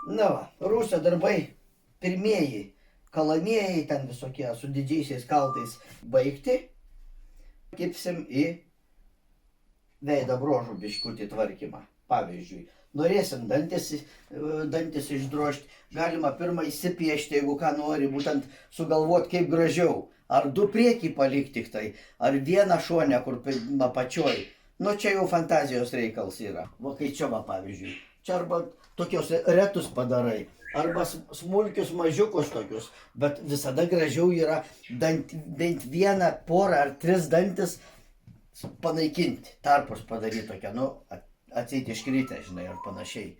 Na va, rūsio darbai pirmieji, kalamieji ten visokie su didžiaisiais kaltais baigti. Kipsim į veido bruožų biškutį tvarkymą. Pavyzdžiui, norėsim dantis išdrožti, galima pirmą įsipiešti, jeigu ką nori, būtent sugalvoti kaip gražiau. Ar du priekį palikti tik tai, ar vieną šonę, kur apačioj. Nu čia jau fantazijos reikals yra. Va kai čia va pavyzdžiui. Čia arba tokios retus padarai, arba smulkius mažiukus tokius. Bet visada gražiau yra bent vieną, porą ar tris dantis panaikinti, tarpus padaryti tokią, nu, atseit iškritę, žinai, ar panašiai,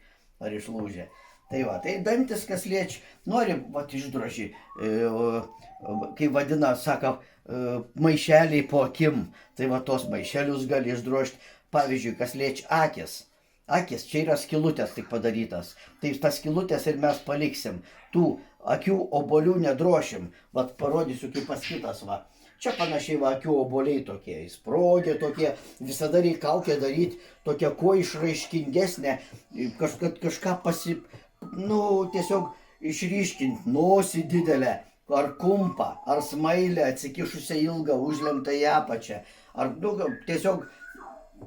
ar išlūžę. Tai va, tai dantis, kas liečia, nori, va, išdroži, kaip vadina, sako, maišeliai po akim, tai va, tos maišelius gali išdrožti. Pavyzdžiui, kas liečia akis. Akis, čia yra skilutės tik padarytas. Tai tas skilutės ir mes paliksim. Tų akių obolių nedrošim. Vat parodysiu kaip pas kitas, va. Čia panašiai va, akių oboliai tokie, įsprogė tokie, visada reikia kaukę daryti tokia kuo išraiškingesnė, kad kažką tiesiog išryškinti, nosį didelę, ar kumpą, ar smailę atsikišusią ilgą, užlemtą į apačią, ar tiesiog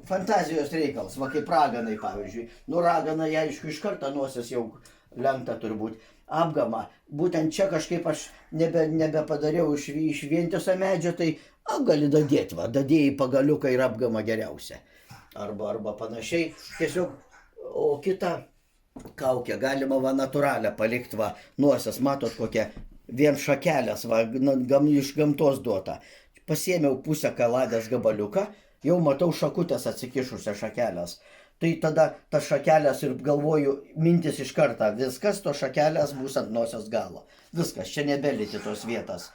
fantazijos reikals, va kaip raganai pavyzdžiui. Nu ragana, jie aišku, iš karto nosis jau lenkta turbūt. Apgama. Būtent čia kažkaip aš nebepadariau iš vientiso medžio, tai gali dadėti, va, dadėjai pagaliuką ir apgama geriausia. Arba panašiai. Tiesiog, o kitą kaukę galima va natūralią palikti, va, nuosas, matot kokią, vien šakelės, va, iš gamtos duota. Pasiėmiau pusę kaladės gabaliuką, jau matau šakutės atsikišusią šakelės. Tai tada tas šakelės ir galvoju, mintis iš karto, viskas, to šakelės bus ant nosios galo. Viskas, čia nebelyti tos vietas.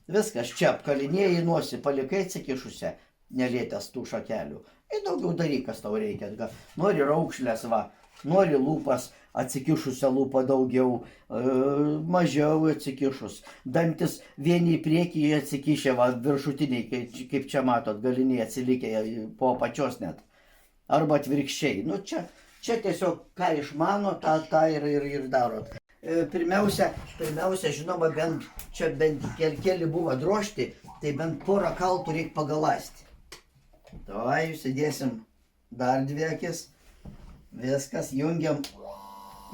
Viskas, čia apkalinėjai nosį, palikai atsikišusią, nelietęs tų šakelių. Ir daugiau darykas tau reikia. Nori raukšlės, va, nori lūpas, atsikišusią lūpą daugiau, mažiau atsikišus. Dantis vieni į priekį atsikišę, va, viršutiniai, kaip čia matot, galiniai atsilikę po apačios net. Arba atvirkščiai. Nu čia tiesiog ką išmano, tą ir darot. Pirmiausia, žinoma, bent keli buvo drožti, tai bent porą kaltų reikia pagalasti. Tai įsidėsim dar dvi akis. Viskas, jungiam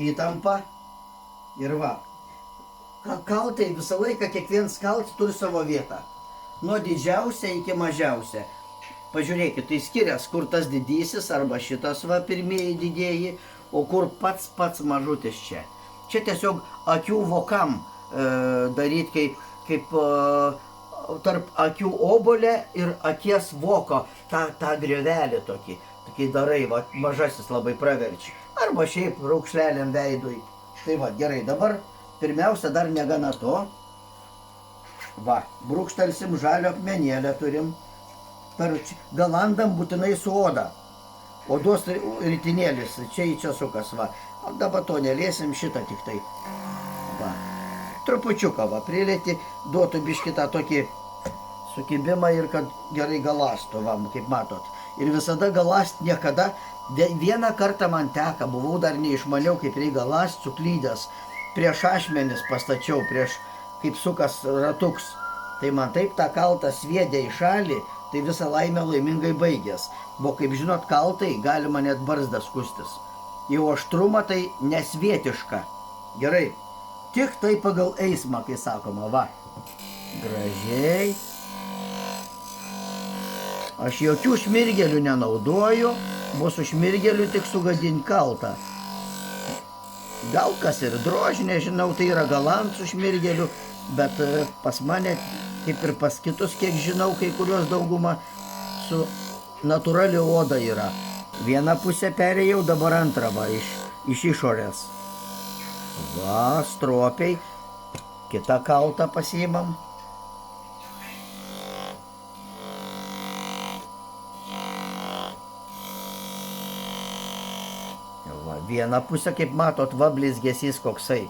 įtampą ir va. Kaltai visą laiką, kiekvienas kaltas turi savo vietą. Nuo didžiausia iki mažiausia. Pažiūrėkit, tai skirias, kur tas didysis arba šitas va pirmieji didieji, o kur pats mažutis čia. Čia tiesiog akių vokam daryti kaip tarp akių obolė ir akies voko, tą griovelį tokį darai, va, mažasis labai praverčia. Arba šiaip raukšleliam veidui. Tai va, gerai, dabar pirmiausia dar negana to. Va, brūkštelsim žalio akmenėlę turim. Galandam būtinai su oda. Odos ritinėlis, čia sukas, va. Dabar to neliesim, šitą tik tai. Va. Trupučiuką, va, prilėti, duotų biškį tą tokį sukibimą ir kad gerai galastų, va, kaip matot. Ir visada galast niekada, vieną kartą man teka, buvau dar neišmaniau, kaip reikia galast, suklydęs. Prieš ašmenis pastačiau, kaip sukas ratuks. Tai man taip tą kaltą sviedė į šalį, tai visą laimę laimingai baigės. Bo kaip žinot, kaltai galima net barzdą skustis. Jau aštrumą tai nesvietiška. Gerai, tik tai pagal eismą, kai sakoma, va. Gražiai. Aš jokių šmirgelių nenaudoju, bus su šmirgeliu tik sugadinti kaltą. Gal kas ir drož, nežinau, tai yra galant su šmirgeliu, bet pas mane, kaip ir pas kitus, kiek žinau, kai kurios dauguma su natūrali oda yra. Vieną pusę perėjau, dabar antrą va, iš išorės. Va, stropiai, kitą kaltą pasiimam. Va, vieną pusę, kaip matot, va, blizgesys koksai.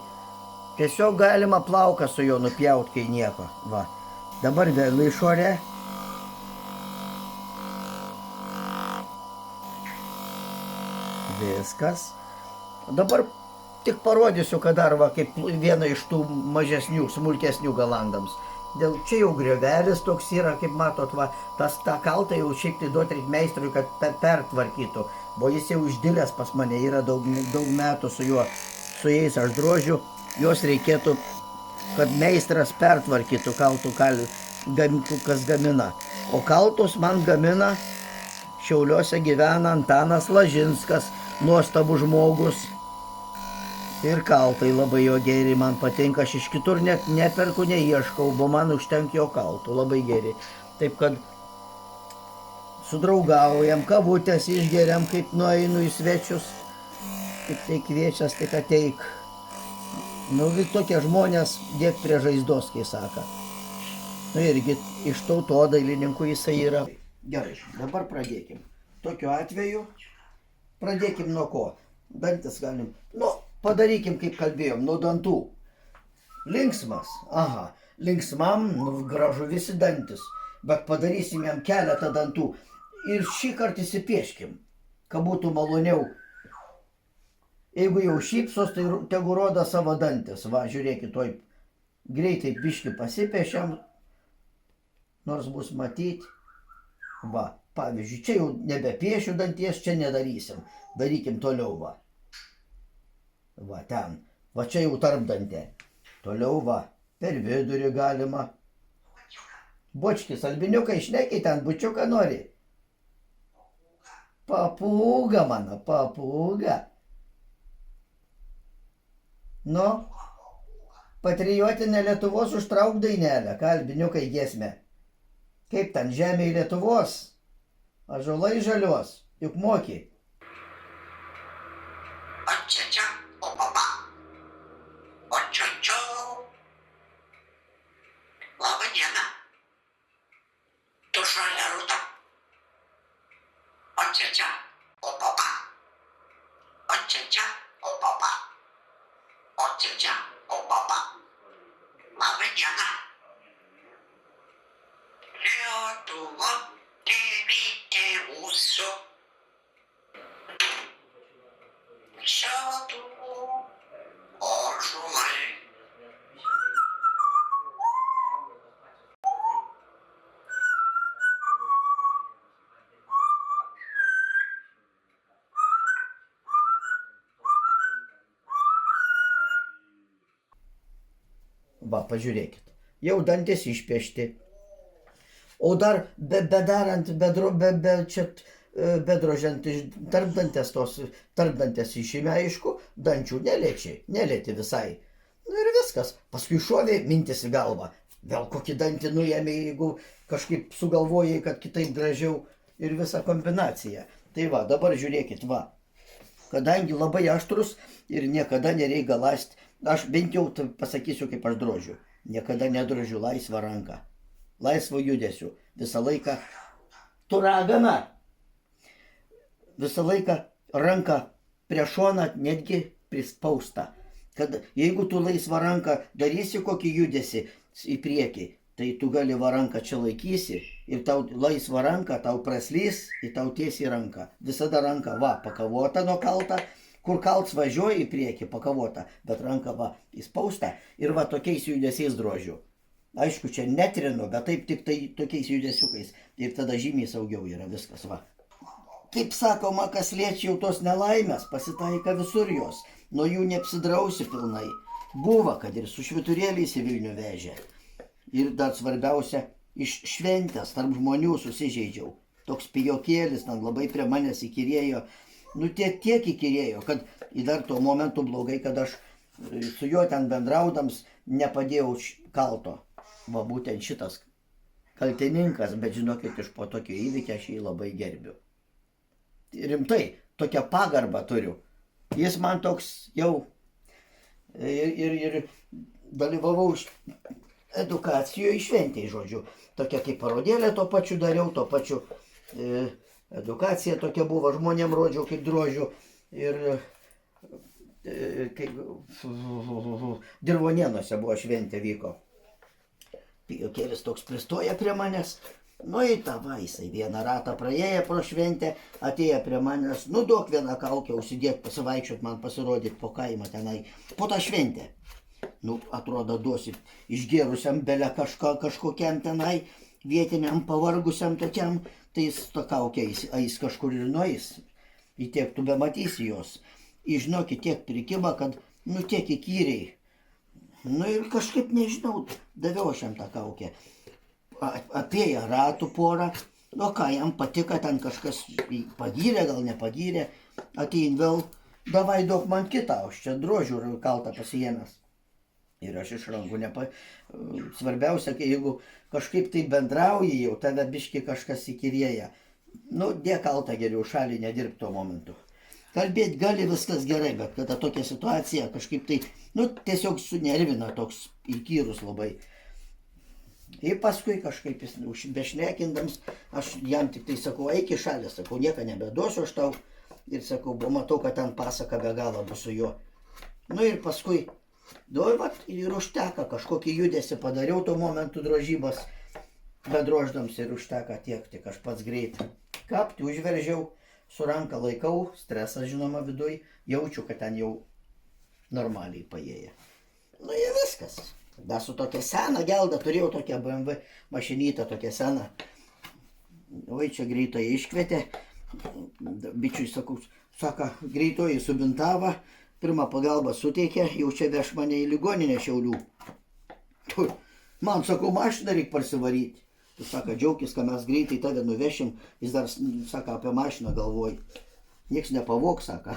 Tiesiog galima plauką su juo nupjauti, kai nieko. Va. Dabar vėl išorė. Viskas. Dabar Tik parodysiu, kad dar va, kaip viena iš tų mažesnių, smulkesnių galandams. Dėl čia jau griovelis toks yra, kaip matot, va, tą kaltą jau šiaip tai duoti reikia meistrui, kad pertvarkytų. Bo jis jau išdilęs pas mane, yra daug metų su juo, su jais aš drožiu, jos reikėtų, kad meistras pertvarkytų kaltų, kas gamina. O kaltus man gamina Šiauliuose gyvena Antanas Lažinskas, nuostabus žmogus. Ir kaltai labai jo geri, man patinka, aš iš kitur net neperku, neieškau, bo man užtenka jo kaltų, labai geri. Taip kad sudraugaujam, kavutės išgeriam, kaip nueinu į svečius, kaip tai kviečias, tik ateik. Nu, tokie žmonės dėk prie žaizdos, kai saka. Nu, irgi iš tautodailininkų jisai yra. Gerai, dabar pradėkim. Tokiu atveju, pradėkim nuo ko? Dantis galim, padarykim, kaip kalbėjom, nuo dantų. Linksmas, aha, linksmam, gražu visi dantis, bet padarysim jam keletą dantų ir šį kartą įsipieškim, kad būtų maloniau. Jeigu jau šypsos, tai tegu rodo savo dantis. Va, žiūrėkit, toj greitai biškį pasipiešiam, nors bus matyti. Va, pavyzdžiui, čia jau nebepiešiu danties, čia nedarysim, darykim toliau, va. Va, ten. Va, čia jau tarpdantė. Toliau, va, per vidurį galima. Bočkis, albiniukai, šnekiai ten, bučiuką nori. Papūga mano, papūga. Nu, patriotinė Lietuvos užtrauk dainelę, albiniukai giesmę. Kaip ten, žemėje Lietuvos, ąžuolai žalios, juk moki. Va, pažiūrėkit, jau dantis išpiešti. O dar bedarant, bedrožiant tarpdantės išėmė, aišku, dančių nelieti visai. Nu ir viskas. Paskui šovė mintis į galvą. Vėl kokį dantį nuėmė, jeigu kažkaip sugalvojai, kad kitaip gražiau, ir visa kombinacija. Tai va, dabar žiūrėkit, va. Kadangi labai aštrus ir niekada nereikia galąsti, aš bent jau pasakysiu, kaip aš drožiu. Niekada nedrožiu laisvą ranką. Laisvo judesiu. Visą laiką tu ragana. Visą laiką ranką prie šoną, netgi prispausta. Kad jeigu tu laisvą ranką darysi kokį judesį į priekį, tai tu gali va ranką čia laikysi ir tau laisvą ranką tau praslys ir tau tiesiai ranką. Visada ranka va pakavota nuo kaltą. Kur kalts važiuoja į priekį, pakavota, bet ranka va įspausta ir va tokiais judesiais drožiu. Aišku, čia netrinu, bet taip tik tai tokiais judesiukais ir tada žymiai saugiau yra viskas, va. Kaip sakoma, kas liečia jau tos nelaimės, pasitaika visur jos, nuo jų neapsidrausi pilnai. Buvo, kad ir su švyturėliais į Vilnių vežė. Ir dar svarbiausia, iš šventės tarp žmonių susižeidžiau. Toks pijokėlis, ten labai prie manęs įkyrėjo. Nu, tiek įkyrėjo, kad į dar tuo momentu blogai, kad aš su juo ten bendraudams nepadėjau kalto. Va, būtent šitas kaltininkas, bet žinokit, iš po tokio įvykio aš jį labai gerbiu. Rimtai, tokią pagarbą turiu. Jis man toks jau ir dalyvavau edukacijoje šventėje, žodžiu. Tokia kaip parodėlė to pačiu dariau, to pačiu edukacija tokia buvo, žmonėm rodžiau, kaip drožiu. Ir Dirvonėnuose buvo šventė vyko. Pijokėlis toks pristoja prie manęs Nu į tą vaisą, vieną ratą praėję pro šventę, atėjo prie manęs, nu duok vieną kaukę užsidėk, pasivaikščiot man pasirodyt po kaimą tenai, po tą šventę. Nu, atrodo, duosi išgėrusiam belę kažkokiam tenai, vietiniam pavargusiam tokiam, tai jis tą kaukę eis kažkur ir nueis. Į tiek tu bematysi jos. Žinokit, tiek prikiba, kad, nu, tiek įkyriai. Nu ir kažkaip, nežinau, daviau aš jam tą kaukę. Apėjo ratų porą, o ką jam patiko, ten kažkas pagyrė, gal nepagyrė, atein vėl, davai duok man kitą, aš čia drožių kaltą pasiėmęs. Ir aš iš rankų svarbiausia, jeigu kažkaip tai bendrauji, jau tave biški kažkas įkyrėja. Nu, dėk kaltą geriau šalį nedirb tuo momentu. Kalbėt gali viskas gerai, bet kada tokia situacija kažkaip tai, nu, tiesiog sunervina toks įkyrus labai. Ir paskui kažkaip jis bešnekindams, aš jam tik tai sakau, eik į šalį, sakau, nieko nebeduosiu aš tau. Ir sakau, matau, kad ten pasaka be galo bus su juo. Nu ir paskui, ir užteka, kažkokį judesį padariau tuo momentu drožybos, bedroždams ir užteka tiek, tik aš pats greit kapti, užveržiau, su ranka laikau, stresas žinoma viduj, jaučiu, kad ten jau normaliai paėję. Nu ir viskas. Dar su tokia sena gelda, turėjau tokią BMW mašinytę, tokią seną. Oi, čia greitoji iškvietė. Bičiui sakau, saka, greitoji subintavo, pirmą pagalbą suteikė, jau čia veš mane į ligoninę Šiaulių. Man, sakau, mašiną reikia parsivaryti. Jis saka, džiaukis, kad mes greitai tave nuvešim. Jis dar, saka, apie mašiną galvoj. Niekas nepavok, saka.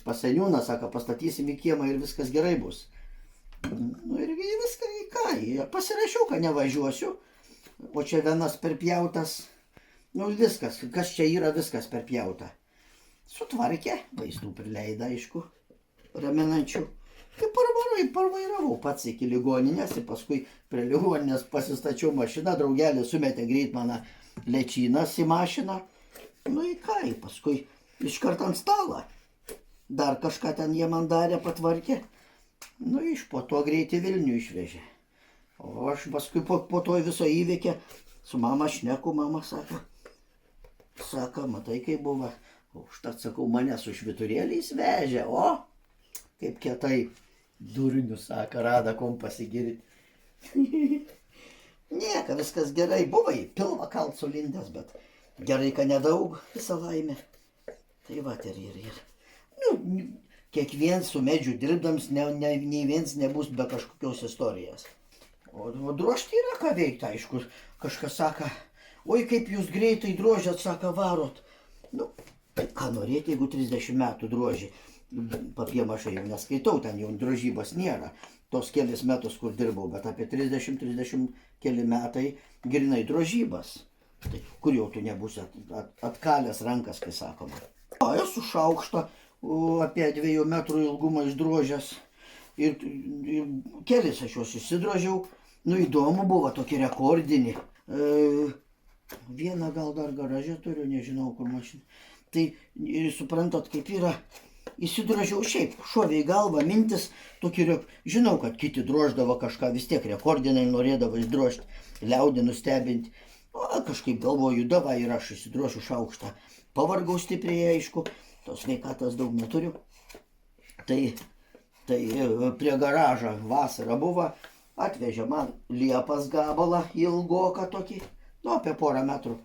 Pas seniūną, saka, pastatysim į kiemą ir viskas gerai bus. Nu ir viską į ką, pasirašiau, kad nevažiuosiu, o čia vienas perpjautas, nu viskas, kas čia yra, viskas perpjauta. Sutvarkė, vaistų prileida, aišku, raminančių. Tai parvairavau pats iki ligoninės ir paskui prie ligoninės pasistačiau mašiną, draugelis sumetė greit mano lėčynas į mašiną. Nu į ką, paskui iškart ant stalo. Dar kažką ten jie man darė, patvarkė. Nu, iš po to greitai Vilnių išvežė. O aš paskui po to viso įvykė, su mama šneku, mama sako, matai, kaip buvo. Užtat, sakau, mane su švyturėliais vežė, o, kaip kietai, durnių, sako, rada, kom pasigirti. Nieka, viskas gerai, buvo į pilvą kalt sulindęs, bet gerai, kad nedaug, visą laimę. Tai va, ir. Nu, kiekvien su medžiu dirbdams, nei viens nebus be kažkokios istorijos. O drožti yra ką veikti, aišku. Kažkas sako, oi kaip jūs greitai drožėt, sako, varot. Nu, ką norėti, jeigu 30 metų droži. Papiemašai jau neskaitau, ten jau drožybos nėra. Tos kelis metus, kur dirbau, bet apie 30 keli metai grinai drožybas. Tai kur jau tu nebūsi atkalęs rankas, kai sakoma. O, esu šaukštą. Apie 2 metrų ilgumą išdrožęs ir kelis aš juos išsidrožiau. Nu, įdomu buvo, tokį rekordinį. Vieną gal dar garaže turiu, nežinau kur mašina. Tai suprantat, kaip yra, įsidrožiau šiaip, šovė į galvą mintis, žinau, kad kiti droždavo kažką, vis tiek rekordinai norėdavo išdrožti, liaudį nustebinti. O kažkaip galvoju, davai ir aš įsidrožiu šaukštą. Pavargau stipriai, aišku. Tos sveikatos daug neturiu. Tai prie garažą vasarą buvo, atvežė man liepas gabalą ilgoką tokį, nu apie porą metrų.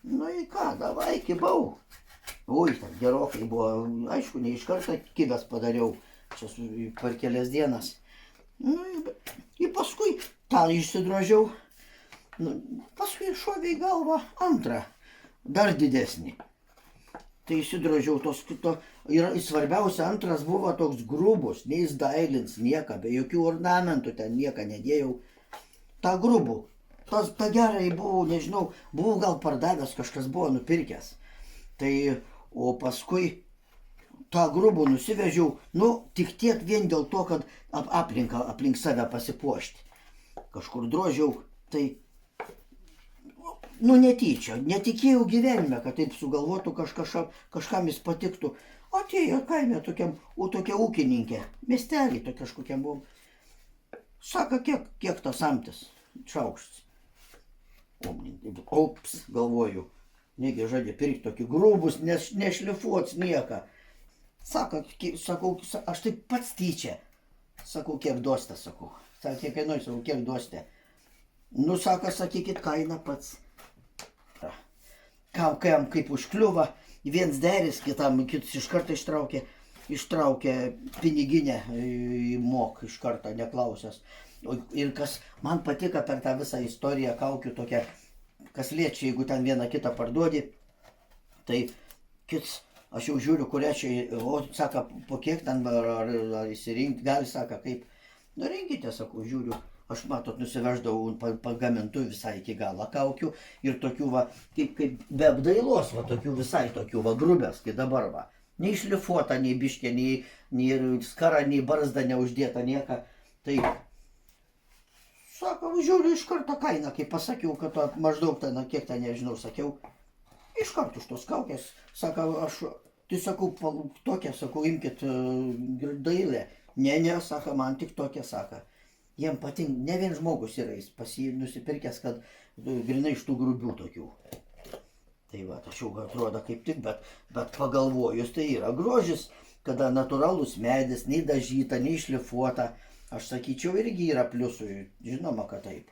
Nu į ką, davai, kibau. Ui, ten gerokai buvo, aišku, ne iš karto kibęs padariau, čia per kelias dienas. Nu ir paskui tą išsidrožiau, paskui šovė į galvą antrą, dar didesnį. Tai įsidrožiau ir svarbiausia, antras buvo toks grubus, nei jis dailins, nieka, be jokių ornamentų ten nieka nedėjau. Ta grubų, ta gerai buvau, nežinau, buvau gal pardavęs, kažkas buvo nupirkęs. Tai, o paskui tą grubų nusivežiau, nu, tik tiek vien dėl to, kad aplink save pasipuošti. Kažkur drožiau, tai nu netyčia, netikėjau gyvenime, kad taip sugalvotų kažkam jis patiktų. Atėjo kaime tokia ūkininkė, miestelį tokia kažkokiam buvo. Sako, kiek tas samtis, šaukštas. Ups, galvoju. Negi žadė pirkti tokį grūbus, nešlifuots nieką. Sakau, aš taip pats tyčia. Sakau, kiek duosite, sakau. Sakau, kiek kainuoja, sakau, kiek duosite. Nu, sako, sakykit kainą pats. Kam kaip užkliuva, viens deris, kitas iš karto ištraukė piniginę, mok iš karto, neklausęs. Ir kas man patiko per tą visą istoriją kaukių tokia, kas liečia, jeigu ten vieną kitą parduodi, tai kits, aš jau žiūriu, kuria čia, o, sako, po kiek ten ar įsirinkti, gali, sako, kaip, nu rinkite, sakau, žiūriu. Aš matot, nusiveždavau pagamintų visai iki galo kaukių ir tokių va, kaip be apdailos, va, tokių visai tokių va grubės, kai dabar va. Nei šlifuota, nei biškė, nei skara, nei barzda neuždėta nieka. Tai, sako, žiūriu iš karto kainą, kai pasakiau, kad to maždaug ten, kiek ten nežinau, sakiau, iš karto už tos kaukės, sako, tai sakau, tokią, sakau, imkit dailę. Ne, sako, man tik tokią, sako. Jiem patinka, ne vien žmogus yra, jis nusipirkęs, kad grinai iš tų grubių tokių. Tai va, aš jau atrodo kaip tik, bet pagalvojus, tai yra grožis, kada natūralus medis, nei dažyta, nei šlifuota. Aš sakyčiau, irgi yra pliusų, žinoma, kad taip.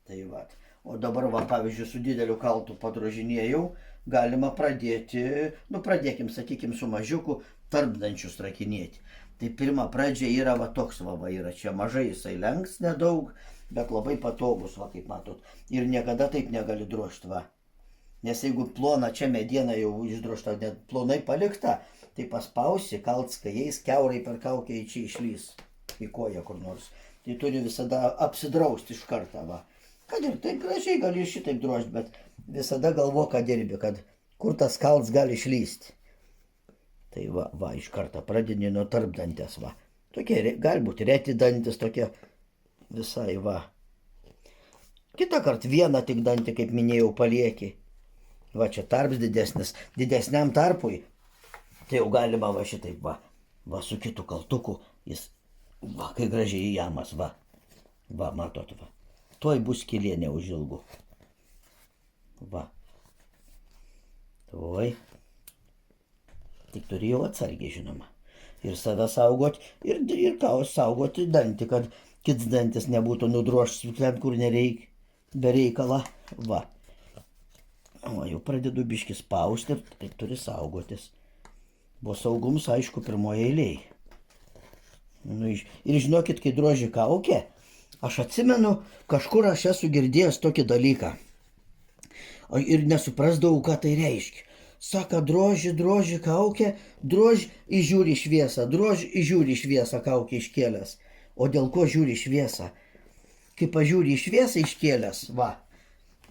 Tai va, o dabar va, pavyzdžiui, su dideliu kaltu padrožinėjau, galima pradėti, nu pradėkim, sakykim, su mažiuku tarpdančius rakinėti. Tai pirma pradžia yra va toks va yra, čia mažai jisai lenks nedaug, bet labai patogus, va kaip matot. Ir niekada taip negali drožti, va. Nes jeigu plona čia mediena jau išdrožta, net plonai palikta, tai paspausi, kalts, kai jais kiaurai per kaukę į čia išlys, į koją kur nors. Tai turi visada apsidrausti iš karto, va. Kad ir taip gražiai gali šitaip drožti, bet visada galvo, kad dirbi, kad kur tas kalts gali išlysti. Tai va, iš karto pradini nuo tarpdantės, va. Tokie, galbūt reti dantis, tokie visai, va. Kitą kartą vieną tik dantį, kaip minėjau, palieki. Va, čia tarps didesnis, didesniam tarpui. Tai jau galima va šitaip, va. Va, su kitu kaltuku, jis, va, kai gražiai jamas, va. Va, matot, va. Tuoj bus skylė neužilgų. Va. Tuoj. Tik turėjau atsargiai, žinoma. Ir save saugoti, ir saugoti dantį, kad kits dantis nebūtų nudrožtas ten, kur nereikia, be reikala. Va. O jau pradedu biškį spausti ir taip turi saugotis. Buvo saugums, aišku, pirmoje eilėje. Nu, ir žinokit, kai droži kaukę, aš atsimenu, kažkur aš esu girdėjęs tokį dalyką. Ir nesuprasdavau, ką tai reiškia. Saka, droži kaukę, droži įžiūri šviesą, droži įžiūri šviesą kaukę iškėlęs. O dėl ko žiūri šviesą? Kai pažiūri šviesą iškėlęs, va,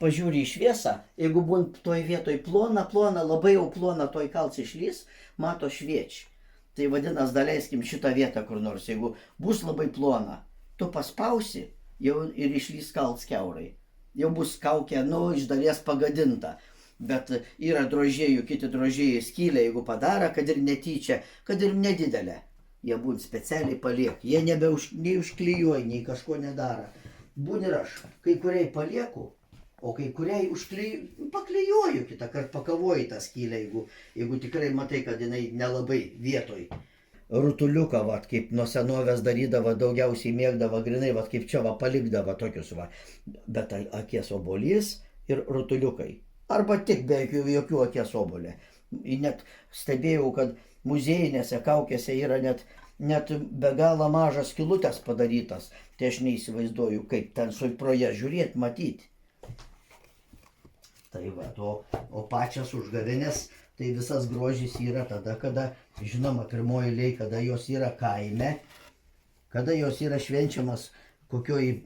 pažiūri šviesą, jeigu būn toj vietoj plona, labai jau plona toj kalts išlys, mato šviečia. Tai vadinas, daleiskim šitą vietą kur nors, jeigu bus labai plona, tu paspausi jau ir išlys kalts kiaurai. Jau bus kaukė, nu, iš dalies pagadinta. Bet yra drožėjų, kiti drožėjai skylę, jeigu padaro, kad ir netyčia, kad ir nedidelė. Jie būn specialiai paliek, jie nei užklijuoja, nei kažko nedaro. Būn ir aš, kai kuriai palieku, o kai kuriai paklijuoju kitą kartą, pakavoju tą skylę, jeigu tikrai matai, kad jinai nelabai vietoj. Rutuliuką, va, kaip nuo senovės darydavo, daugiausiai mėgdavo grinai, va, kaip čia, va, palikdavo tokius, va. Bet akies obuolys ir rutuliukai. Arba tik be jokių akies obuolė. Net stebėjau, kad muziejinėse kaukėse yra net be galo mažas skylutės padarytas. Tai aš neįsivaizduoju, kaip ten pro ją žiūrėti, matyti. Tai va, o pačias užgavėnės, tai visas grožis yra tada, kada, žinoma, pirmoji eilėje, kada jos yra kaime, kada jos yra švenčiamas kokioj,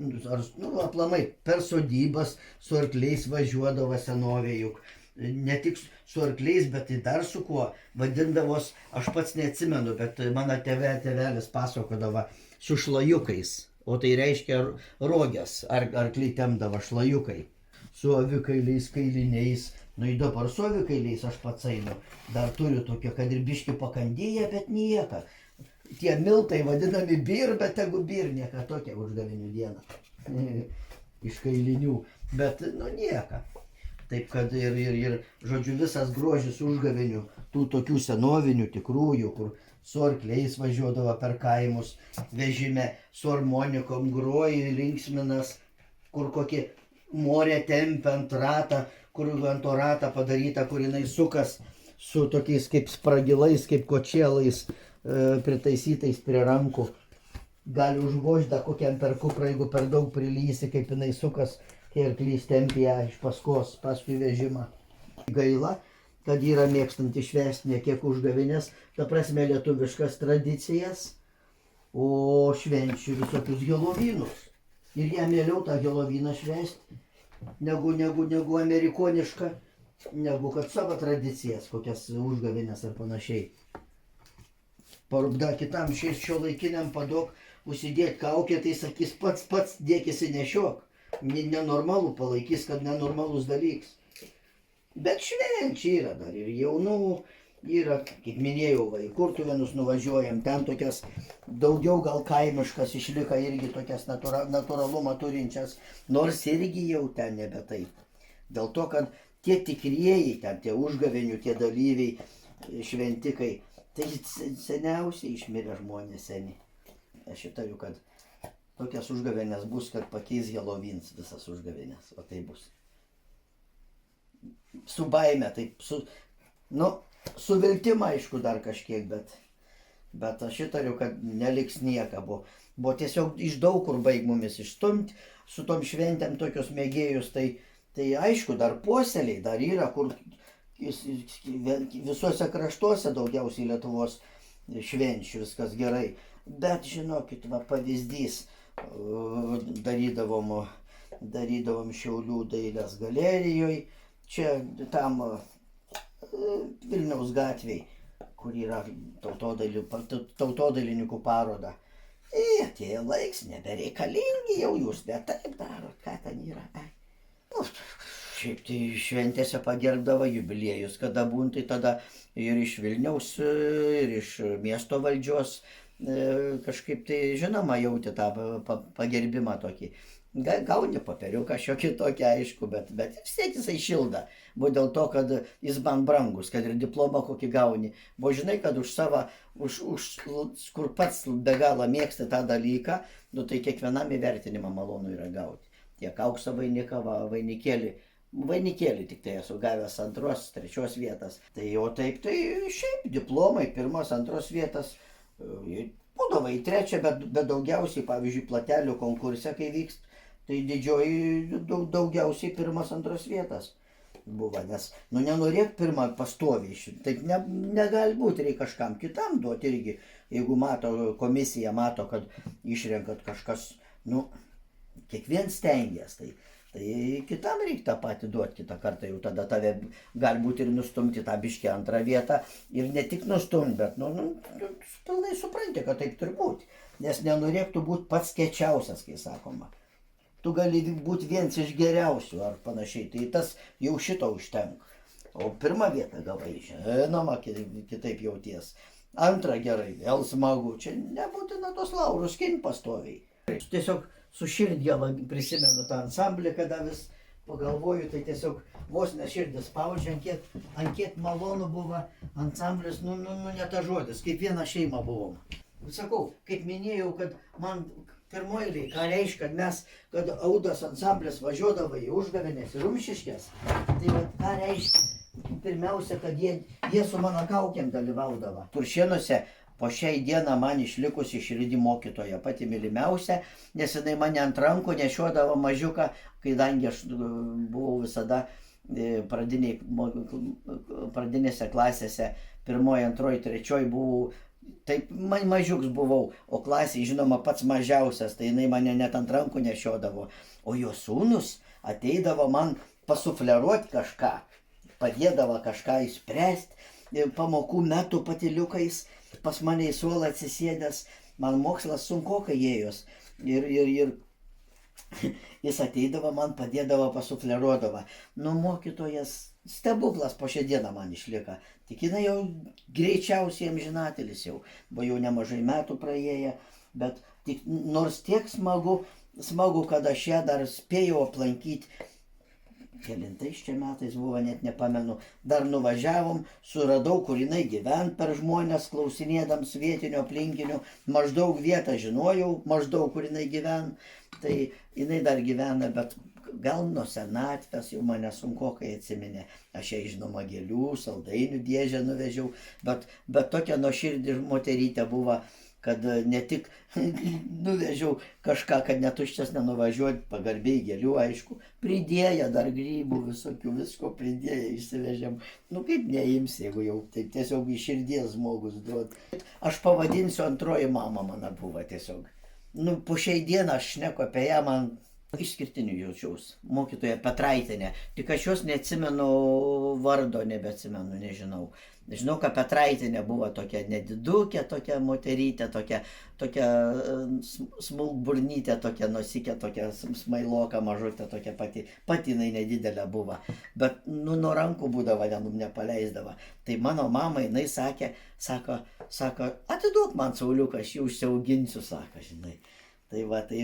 nu, aplamai, per sodybas su arkliais važiuodavo senovė juk. Ne tik su arkliais, bet ir dar su kuo. Vadindavos, aš pats neatsimenu, bet mano tėvelis pasakodavo su šlajukais. O tai reiškia rogės, arkliai tempdavo šlajukai. Su avikailiais, kailiniais. Nu, į dabar su avikailiais aš pats einu. Dar turiu tokio, kad ir biškį pakandėję, bet nieka. Tie miltai vadinami bir, bet tegu bir, nieka tokia užgavėnių diena. Iš kailinių. Bet, nu, nieka. Taip, kad ir žodžiu, visas grožis užgavėnių, tų tokių senovinių, tikrųjų, kur su arkliais važiuodavo per kaimus, vežime, su harmonikom groji, linksminas, kur kokie morė tempia ant ratą, kur ant to ratą padaryta, kur jinai sukas su tokiais kaip spragilais, kaip kočėlais, pritaisytais prie rankų. Gali užvožda kokiam per kuprą, jeigu per daug prilysi, kaip jinai sukas, kai arklys tempia iš paskos, paskui vežimą. Gaila, kad yra mėgstanti švęsti ne kiek užgavėnės, ta prasme lietuviškas tradicijas, o švenčių visokius helovynus. Ir jam mieliau tą helovyną švęsti, negu amerikonišką, negu kad savo tradicijas, kokias užgavėnės ar panašiai. Parubda kitam šiuolaikiniam padok užsidėti kaukę, tai sakys pats dėkisi nešiok. Nenormalų palaikys, kad nenormalus dalykas. Bet švenčiai yra dar ir jaunų, yra, kaip minėjau, į Kurtuvėnus nuvažiuojam, ten tokias daugiau gal kaimiškas išlieka irgi tokias natūralumą turinčias, nors irgi jau ten nebe taip. Dėl to, kad tie tikrieji, ten tie užgavėnių, tie dalyviai, šventikai, tai seniausiai išmirę žmonės seni. Aš įtariu, kad tokias užgavėnės bus, kad pakeis Helovins visas užgavėnės, o tai bus. Su baime, taip, su viltim aišku dar kažkiek, bet aš įtariu, kad neliks nieka. Buvo tiesiog iš daug kur baig mumis išstumti, su tom šventėm tokios mėgėjus, tai aišku, dar puoseliai, dar yra, kur visuose kraštuose daugiausiai Lietuvos švenčių, viskas gerai. Bet žinokit, va pavyzdys, darydavom Šiaulių dailės galerijoje, čia tam Vilniaus gatvėj, kur yra tautodailininkų paroda. Atėjo laiks, nebereikalingi jau jūs, bet taip darot, ką ten yra. Šiaip tai šventėse pagerbdavo jubiliejus, kada būn, tai tada ir iš Vilniaus, ir iš miesto valdžios kažkaip tai žinoma jauti tą pagerbimą tokį. Gauni popieriuką šiokį tokį aišku, bet vis tiek jisai šilda. Buvo dėl to, kad jis man brangus, kad ir diplomą kokį gauni. Buvo žinai, kad už savo, kur pats be galo mėgsti tą dalyką, nu tai kiekvienam įvertinimą malonu yra gauti. Tiek aukso vainiką, vainikėlį tik tai esu gavęs 2, 3 vietas. Tai o taip, tai šiaip diplomai 1, 2 vietas. Būdavo į 3, bet daugiausiai, pavyzdžiui, platelių konkurse, kai vykst, tai didžioji daugiausiai 1, 2 vietas buvo, nes, nenorėk 1 pastoviai, taip negali būti, reikia kažkam kitam duoti irgi, jeigu komisija mato, kad išrenkat kažkas, kiekvien stengiasi, tai kitam reikia tą patį duoti kitą kartą, jau tada tave galbūt ir nustumti tą biškį 2 vietą ir ne tik nustumti, bet pilnai supranti, kad taip turi būti, nes nenorėktų būti pats kiečiausias, kai sakoma. Tu gali būti vienas iš geriausių ar panašiai, tai tas jau šito užtenka. O 1 vietą gavai, žinoma, kitaip jauties. 2 gerai, vėl smagu, čia nebūtina tos laurus skint pastoviai. Tiesiog su širdgėla prisimenu tą ansamblį, kada vis pagalvoju, tai tiesiog vos ne širdis spaudžia, ant kiek malonu buvo ansamblis, ne ta žodis, kaip viena šeima buvom. Sakau, kaip minėjau, kad man pirmoji eilėje, ką reiškia, kad Audos ansamblis važiuodavo į užgavėnes ir Rumšiškes, tai ką reiškia, pirmiausia, kad jie su mano kaukėm dalyvaudavo. Turšėnuose po šiai dieną man išlikusi širdį mokytoja, pati mylimiausia, nes jinai mane ant rankų nešiodavo mažiuką, kadangi aš buvau visada pradinėse klasėse, 1, 2, 3 buvau, taip mažiuks buvau, o klasėje, žinoma, pats mažiausias, tai jinai mane net ant rankų nešiodavo, o jo sūnus ateidavo man pasufleruoti kažką, padėdavo kažką išspręsti, pamokų metų patyliukais, pas mane į suolą atsisėdęs, man mokslas sunkokai ėjos ir jis ateidavo man, padėdavo, pasufleruodavo. Mokytojas stebuklas po šią dieną man išlieka, tik jinai jau greičiausiai amžinatelis jau, buvo jau nemažai metų praėję, bet nors tiek smagu, kad aš ją dar spėjau aplankyti kelintais čia metais buvo, net nepamenu, dar nuvažiavom, suradau, kur jinai gyvent per žmonės, klausinėdams vietinių aplinkinių, maždaug vietą žinojau, maždaug kur jinai gyvent, tai jinai dar gyvena, bet gal nuo senatvės jau mane sunkokai atsiminė. Aš jai žinoma gėlių, saldainių dėžę nuvežiau, bet tokia nuoširdį moterytė buvo, kad ne tik nuvežiau kažką, kad netuščias nenuvažiuoti, pagarbiai gėlių, aišku, pridėję dar grybų visokių, visko pridėję išsivežėm. Nu kaip neims, jeigu jau taip tiesiog iš širdies žmogus duot. Aš pavadinsiu, antroji mama mano buvo tiesiog. Nu po šiai dieną aš šneku apie ją, man išskirtinių jaučiaus. Mokytoja Petraitienė, tik aš jos neatsimenu vardo, nebeatsimenu, nežinau. Žinau, kad Petraitienė buvo tokia nedidukė, tokia moterytė, tokia smulkburnytė, tokia nosikė, tokia smailoka mažutė, tokia pati jinai nedidelė buvo. Bet nuo rankų būdavo, nepaleisdavo. Tai mano mama, jinai sako, atiduok man Sauliuką, aš jį užsiauginsiu, sako, žinai. Tai va, tai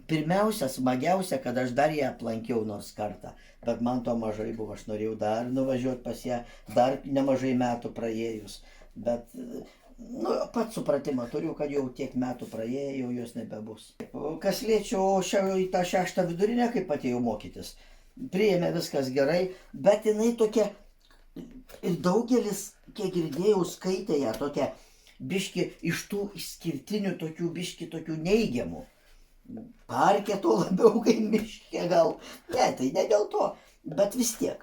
pirmiausia, smagiausia, kad aš dar ją aplankiau nors kartą, bet man to mažai buvo, aš norėjau dar nuvažiuoti pas ją, dar nemažai metų praėjus, bet, nu, pats supratimą turiu, kad jau tiek metų praėjo, jos nebebus. Kas liečia į tą 6 vidurinę, kaip atėjau mokytis, priėmė viskas gerai, bet jinai tokia, ir daugelis, kiek girdėjau, skaitė ją tokia, biški iš tų išskirtinių tokių, biški tokių neigiamų. Parke to labiau, kai miške gal. Ne, tai ne dėl to, bet vis tiek.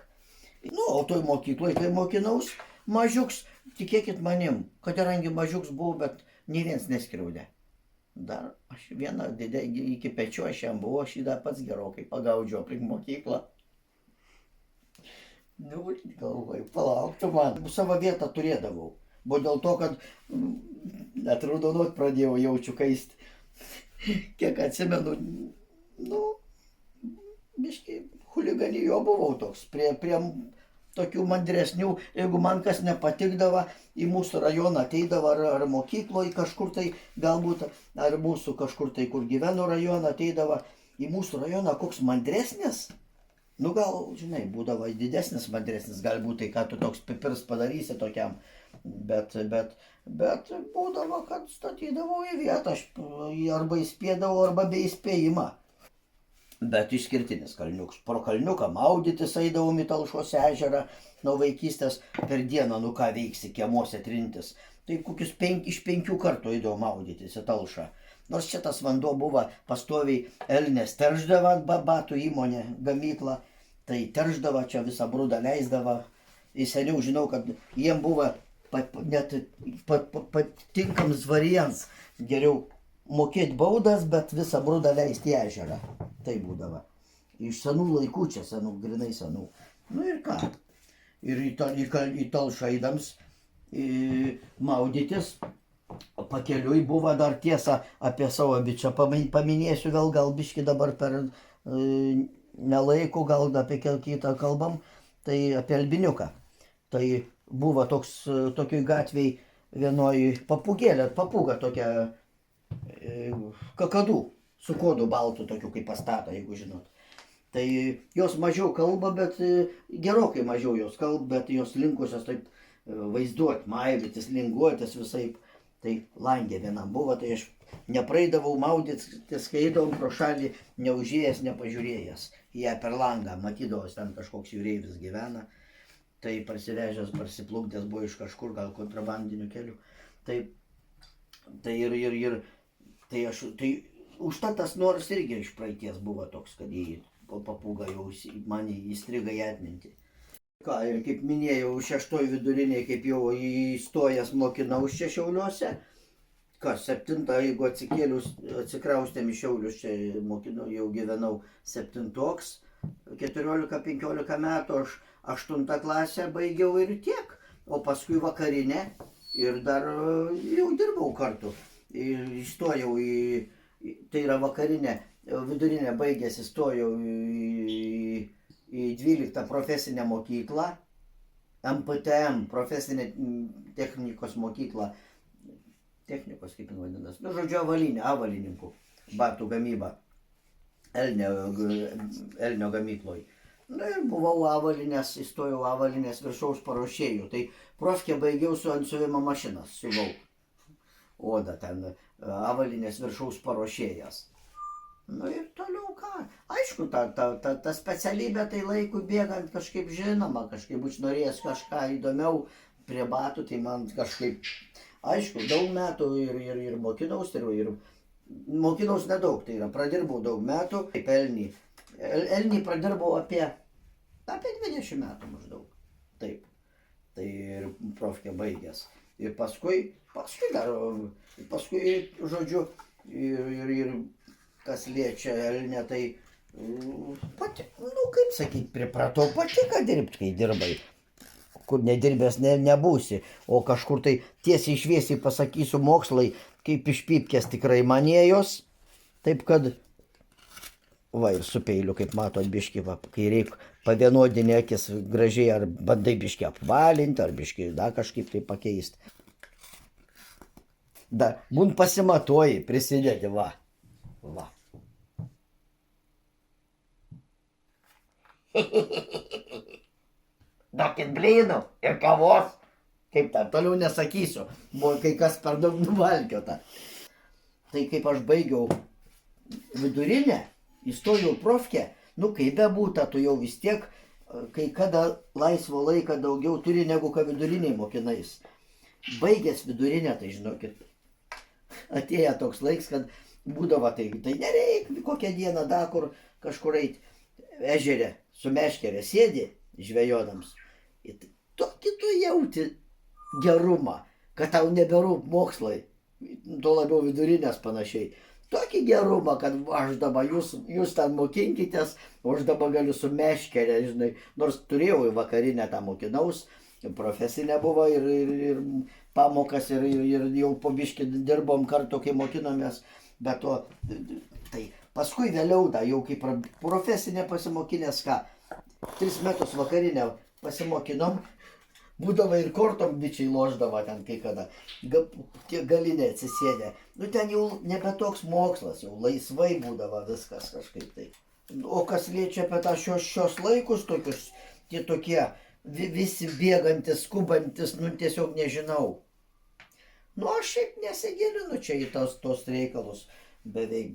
Nu, o toj mokykloje, kai mokinaus, mažiuks, tikėkit manim, kad kadangi mažiuks buvau, bet nei vienas neskriaudė. Dar aš vieną iki pečių aš jam buvau, aš jį dar pats gerokai pagaudžiau aplink mokyklą. Nu, galvoju, palauktų man, savo vietą turėdavau. Buvo dėl to, kad net raudonuot pradėjau, jaučiu kaisti. Kiek atsimenu, nu, biškai chuliganijo buvau toks, prie tokių mandresnių, jeigu man kas nepatikdavo, į mūsų rajoną ateidavo ar mokykloje kažkur tai, galbūt, ar mūsų kažkur tai, kur gyveno rajoną, ateidavo į mūsų rajoną koks mandresnis, nu gal, žinai, būdavo didesnis mandresnis, galbūt tai, ką tu toks pipirs padarysi tokiam. Bet būdavo, kad statydavau į vietą, aš arba įspėdavau, arba be įspėjimą. Bet išskirtinis kalniukas. Pro kalniuką maudytis eidavom į Talšos ežerą nuo vaikystės, per dieną, nu ką veiksi, kiemuose trintis. Tai kokius iš 5 kartų eidavom maudytis į Talšą. Nors čia tas vanduo buvo pastoviai Elnės terždavo, batų įmonė, gamykla, tai terždavo, čia visą brudą leisdavo. Ir seniau žinau, kad jiem buvo net patinkams variants, geriau mokėti baudas, bet visą brudą leisti į ežerą. Tai būdavo. Iš senų laikų, čia senų, grinai senų. Nu ir ką? Ir į Talšą eidams maudytis, pakeliui buvo dar tiesa apie savo bičią, paminėsiu vėl, gal biški dabar per nelaiko, gal apie kitą kalbam, tai apie Albiniuką. Tai buvo tokioj gatvėj vienoj papūgėlė, papūga tokia, kakadų, su kodu baltu tokiu kaip pastato, jeigu žinot. Tai jos mažiau kalba, bet gerokai mažiau jos kalba, bet jos linkusios taip vaizduoti, maivytis, linguotis visaip. Tai langė vienam buvo, tai aš nepraeidavau maudytis, kai eidavom pro šalį, neužėjęs, nepažiūrėjęs. Ją per langą matydavos, ten kažkoks jūreivis gyvena. Tai parsivežęs, parsiplukdęs buvo iš kažkur, gal kontrabandiniu keliu. Tai užtat tas noras irgi iš praeities buvo toks, kad papūga jau man įstriga į atmintį. Ką, ir kaip minėjau, 6 viduriniai, kaip jau įstojęs mokinaus čia Šiauliuose. Kas, 7, jeigu atsikraustėm iš Šiaulius, čia mokinau, jau gyvenau 7-toks, 14-15 metų, aš 8 klasę baigiau ir tiek, o paskui vakarinę ir dar jau dirbau kartu. Įstojau tai yra vakarinė, vidurinė baigėsi, įstojau į 12 profesinę mokyklą, MPTM, profesinė technikos mokykla, technikos kaip vadinas, nu žodžiu avalininkų, batų gamyba, Elnio gamykloj. Na ir buvau avalinės, įstojau avalinės viršaus paruošėjų. Tai profkę baigiau su ant siuvimo mašinas, siuvau. Oda ten avalinės viršaus paruošėjas. Nu ir toliau ką. Aišku, ta specialybė tai laikui bėgant kažkaip žinoma, kažkaip užnorėjęs kažką įdomiau prie batų, tai man kažkaip, aišku, daug metų ir mokinaus, ir mokinaus nedaug, tai yra pradirbau daug metų, kaip Elnį. Elnį pradirbau apie 20 metų maždaug. Taip. Tai ir profkę baigęs. Ir paskui žodžiu, ir kas liečia Elnę, tai pati, nu kaip sakyt, pripratau patiko dirbti, kai dirbai. Kur nedirbęs nebūsi. O kažkur tai tiesiai šviesiai pasakysiu, mokslai kaip iš pypkės tikrai manėjos. Taip kad, va ir su peiliu, kaip matot, biškį, va, kai reikia pavienodinį akis gražiai, ar bandai biškį apvalinti, ar biškį dar kažkaip tai pakeisti. Da, būn pasimatuoji, prisidedi, va. Va. Duokit blynų ir kavos. Kaip tą, toliau nesakysiu. Buvo kai kas per daug nuvalkiota. Tai kaip aš baigiau vidurinę, įstojau profkę, nu kaip bebūta, tu jau vis tiek, kai kada laisvo laiką daugiau turi negu ką viduriniai mokinais. Baigęs vidurinę, tai žinokit, atėjo toks laiks, kad būdavo tai nereik kokią dieną da, kur kažkur eit ežere su meškere sėdi žvejodams. Ir tokį tu jauti gerumą, kad tau neberūp mokslai, tuo labiau vidurinės panašiai. Tokį gerumą, kad aš dabar jūs ten mokinkitės, o aš dabar galiu su meškere, žinai, nors turėjau į vakarinę tą mokinaus, profesinė buvo ir pamokas ir jau po biškį dirbom kartu, kai mokinomės, bet to, tai paskui vėliau, da, jau kaip profesinė pasimokinės, ką, 3 metus vakarinę pasimokinom, būdavo ir kortom bičiai loždavo ten kai kada, galinė atsisėdė. Nu ten jau nebe toks mokslas, jau laisvai būdavo viskas kažkaip tai. O kas liečia apie tą šios laikus tokius, tie tokie visi bėgantis, skubantis, nu tiesiog nežinau. Nu aš šiaip nesigilinu čia į tos reikalus beveik,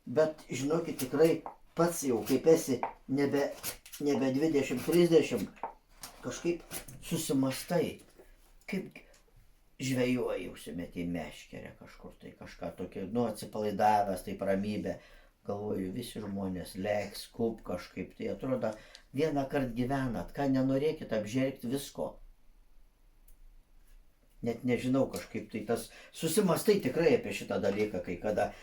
bet žinokit, tikrai pats jau kaip esi nebe 20-30, kažkaip susimastai, kaip žvejoji, užsimeti į meškerę kažkur tai, kažką tokio, nu atsipalaidavęs, taip ramybė, galvoju, visi žmonės lėks, skup kažkaip, tai atrodo, vieną kartą gyvenat, ką nenorėkit apžergti visko. Net nežinau kažkaip, tai tas susimastai tikrai apie šitą dalyką, kai kada,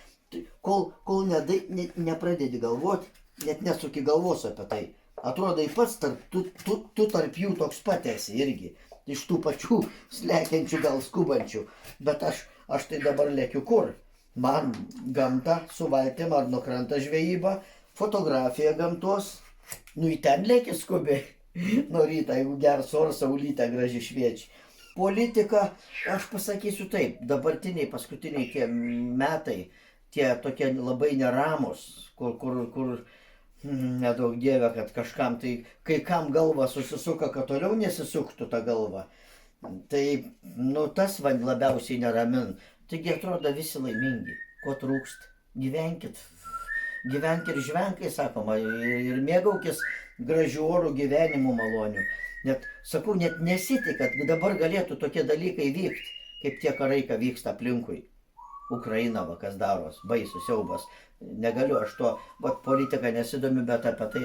kol nepradedi galvoti, net nesuki galvos apie tai. Atrodo, pats tu tarp jų toks pat esi irgi, iš tų pačių slekiančių, gal skubančių, bet aš tai dabar lėkiu kur? Man gamta su valtim ar nuo krantą žvejyba, fotografija gamtos, nu į ten lėki skubiai, nuo ryto, jeigu geras oras, saulytė graži šviečia. Politika, aš pasakysiu taip, dabartiniai, paskutiniai tie metai, tie tokie labai neramus, kur nedaug dievė, kad kažkam tai, kai kam galva susisuka, kad toliau nesisuktų tą galvą. Tai, nu, tas man labiausiai neramin. Taigi atrodo visi laimingi, ko trūkst. Gyvenkit ir žvenkai, sakoma, ir mėgaukis gražių orų gyvenimų malonių. Net, sakau, net nesitik, kad dabar galėtų tokie dalykai vykti, kaip tie karai, ką vyksta aplinkui. Ukraina, va, kas daros, baisus siaubas. Negaliu, aš to, vat politika nesidomiu, bet apie tai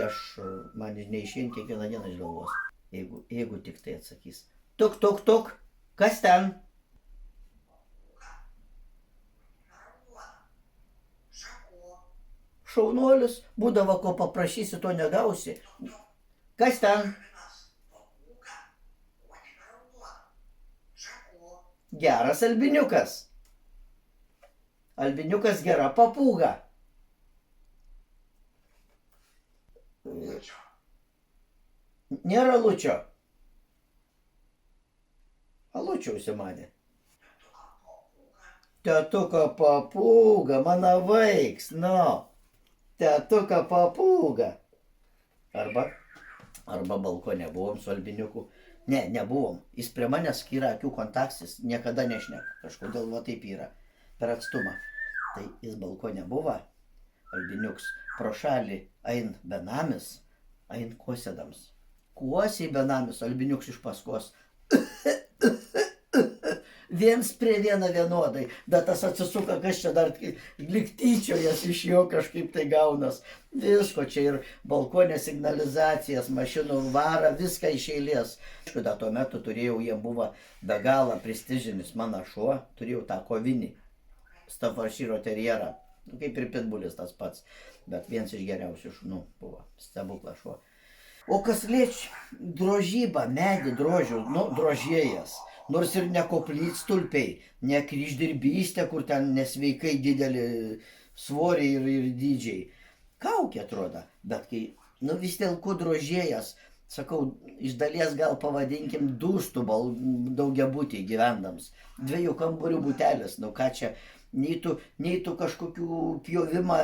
man neišein kiekvieną dieną iš galvos. Jeigu tik tai atsakys. Tuk, kas ten? Šaunuolis, būdavo ko paprašysi, to negausi. Kas ten? Geras albiniukas. Albiniukas gera papūga. Nėra Lučio. Alučio užsimanė. Tetuka papūga, mano vaiks, nu. Tetuka papūga. Arba arba balkone buvom su Albiniuku. Ne, nebuvom. Jis prie manęs, kai yra akių kontaktas, niekada nešneka. Kažkodėl va taip yra. Per atstumą. Tai jis balkone buvo. Albiniuks pro šalį ein benamis, ein kosėdams. Kuosiai benamis, Albiniuks iš paskos. Viens prie vieno vienodai, bet tas atsisuka, kas čia dar lyg tyčiojas iš jo kažkaip tai gaunas. Visko čia ir balkonė signalizacijas, mašinų vara, viską iš eilės. Aišku, tuo metu turėjau, jie buvo be galo prestižinis mano šuo, turėjau tą kovinį Staffordshire terjerą, kaip ir pitbulis tas pats, bet vienas iš geriausių šunų buvo, stebuklas šuo. O kas liečia drožybą, medį drožių, drožėjas, nors ir ne koplytstulpiai, ne kryždirbystė, kur ten nesveikai didelį svorį ir dydžiai. Kaukė atrodo, bet kai, vis dėlto drožėjas, sakau, iš dalies gal pavadinkim dūstų daugiabutį gyvendams. 2 kambarių butelis, ką čia, nei tu kažkokių pjovimą,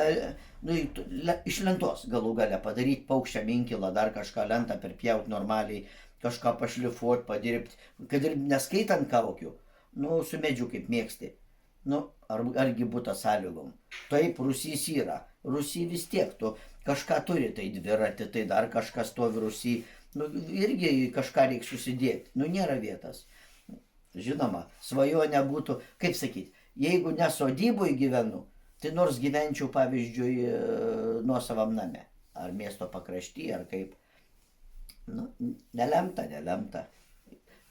iš lentos galų gale padaryti paukščiam inkilą, dar kažką lentą perpjaut normaliai, kažką pašlifuot, padirbti, kad ir neskaitant kaukių, su medžiu kaip mėgsti. Argi būtų sąlygom. Taip, Rusys yra. Rusy vis tiek, tu kažką turi, tai dviratį, tai dar kažkas stovi Rusy. Irgi kažką reikia susidėti. Nėra vietos. Žinoma, svajonė būtų, kaip sakyti, jeigu ne sodyboj gyvenu, tai nors gyvenčiau, pavyzdžiui, nuosavam name. Ar miesto pakrašty, ar kaip. Nelemta.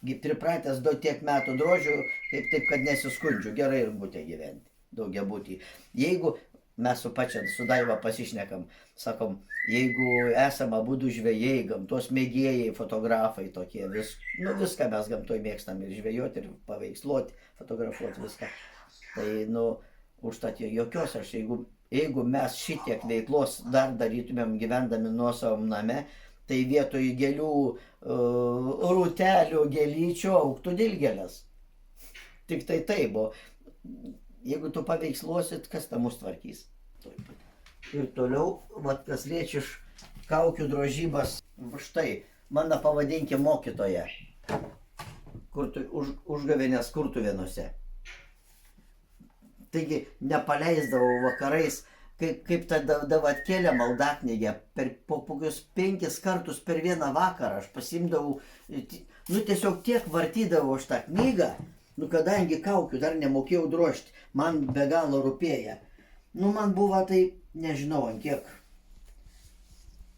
Pripratęs tiek metų drožių, taip, kad nesiskundžiu, gerai ir būtė gyventi, daugiabutį. Jeigu mes su pačia, su Daiva pasišnekam, sakom, jeigu esame abudu žvejai, gamtos mėgėjai, fotografai tokie, viską mes gamtoj mėgstam ir žvejoti, ir paveiksluoti, fotografuoti viską. Tai, užtat jokios aš, jeigu mes šitiek veiklos dar darytumėm gyvendami nuosavam name, tai vietoj gėlių, rūtelių, gėlyčių augtų dilgėlės. Tik tai taip, o jeigu tu paveiksluosit, kas tą mus tvarkys? Ir toliau, kas liečia iš kaukių drožybas, štai, mano pavadinkim mokytoja, užgavėnės kurtuvėnuose. Taigi, nepaleisdavau vakarais, kaip ta davatkėlė maldaknygė, po kokius 5 kartus per vieną vakarą aš pasimdavau, tiesiog tiek vartydavau aš tą knygą, kadangi kaukių dar nemokėjau drožti, man be galo rūpėja. Man buvo tai, nežinau, ant kiek.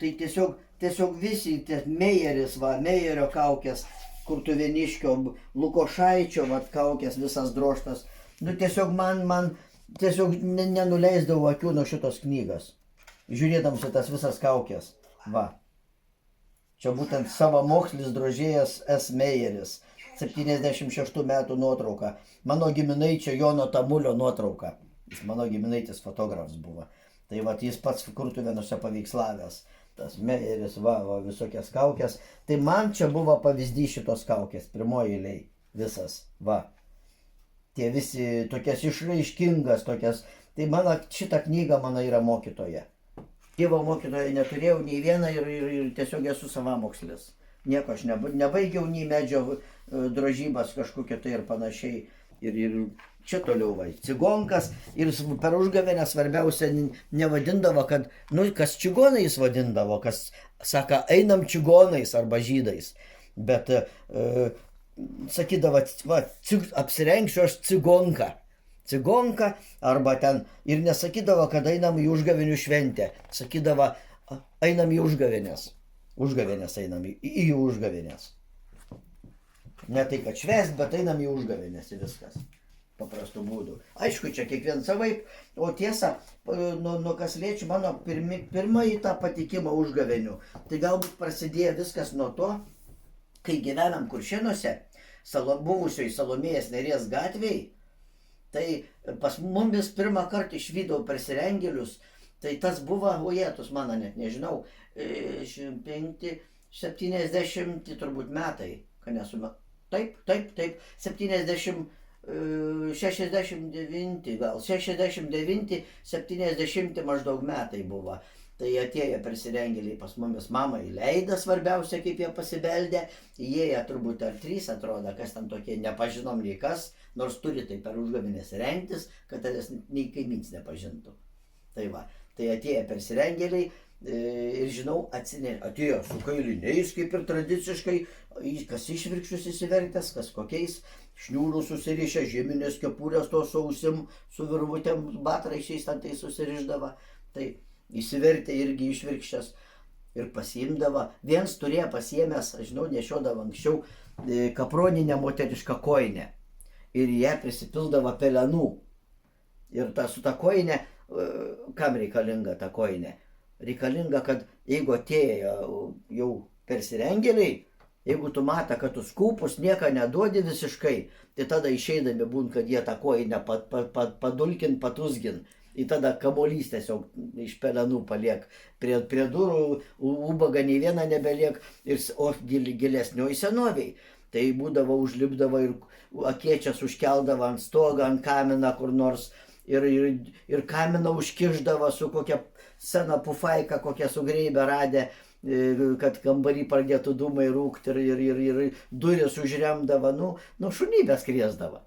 Tai tiesiog visi, Meijeris, Meijerio kaukės, Kurtuvėniškio, Lukošaičio, kaukės visas drožtas. Tiesiog man tiesiog nenuleisdavau akių nuo šitos knygas, žiūrėdams į tas visas kaukės. Čia būtent savamokslis drožėjas S. Meijeris, 76 metų nuotrauka. Mano giminaičio Jono Tamulio nuotrauka. Mano giminaitis fotografas buvo. Tai jis pats kurtuvėnuose paveikslavęs. Tas Meijeris, visokias kaukės. Tai man čia buvo pavyzdys šitos kaukės, pirmoji eilėj. Visas, Tie visi tokias išraiškingas, tokias. Tai šita knyga mano yra mokytoja. Tėvo mokytoja neturėjau nei vieną ir tiesiog esu savamokslis. Nieko aš nebaigiau nei medžio drožybas kažkokia tai ir panašiai. Ir čia toliau cigonkas. Ir per užgavėnę svarbiausia nevadindavo, kad, kas čigonais vadindavo, kas saka, einam čigonais arba žydais. Bet sakydavo, apsirengsiu aš cigonką. Cigonka arba ten. Ir nesakydavo, kad einam į užgavėnių šventę. Sakydavo, einam į užgavėnės. Užgavėnės einam į užgavėnės. Ne tai, kad švęst, bet einam į užgavėnės ir viskas. Paprastų būdų. Aišku, čia kiekvien savaip. O tiesa, kas liečia mano pirmąjį tą patikimą užgavėnių. Tai galbūt prasidėjo viskas nuo to, kai gyvenam Kuršėnuose, buvusioj Salomėjos Nėries gatvėj, tai pas mumis pirmą kartą išvydau persirengėlius, tai tas buvo, ojetus mano net nežinau, 70 turbūt metai, kad nesu, taip, 70, 69, gal 69, 70 maždaug metai buvo. Tai atėjo persirengėliai pas mumis mamą įleidę, svarbiausia, kaip jie pasibeldė. Įėję turbūt ar 3 atrodo, kas ten tokie, nepažinom nei kas, nors turi tai per užgavėnes rengtis, kad tavęs nei kaimyns nepažintų. Tai va, tai atėjo persirengėliai ir žinau, atėjo su kailiniais, kaip ir tradiciškai, kas išvirkščius įsivertęs, kas kokiais, šniūrų susirišę, žieminės kepurės to su ausim, su virvutėm, batraišiais ten tai susirišdavo. Tai įsivertė irgi išvirkščias ir pasiimdavo. Viens turėjo pasiėmęs, aš žinau, nešiodavo anksčiau kaproninę moterišką koinę ir ją prisipildavo pelenų. Ir su ta koinė, kam reikalinga ta koinė? Reikalinga, kad jeigu atėjo jau persirengėliai, jeigu tu matai, kad tu skūpus nieko neduodi visiškai, tai tada išeidami būn, kad jie tą koinę padulkin, patusgin. Ir tada kamuolys tiesiog iš pelenų paliek. Prie durų ubaga nei viena nebeliek, o gilesnioj senoviai. Tai būdavo, užlipdavo ir akiečias užkeldavo ant stogą, ant kaminą kur nors. Ir kaminą užkišdavo su kokia sena pufaika, kokia sugreibė radę, kad kambarį pradėtų dūmai rūkti ir duris užremdavo, nu šunybės kriesdavo.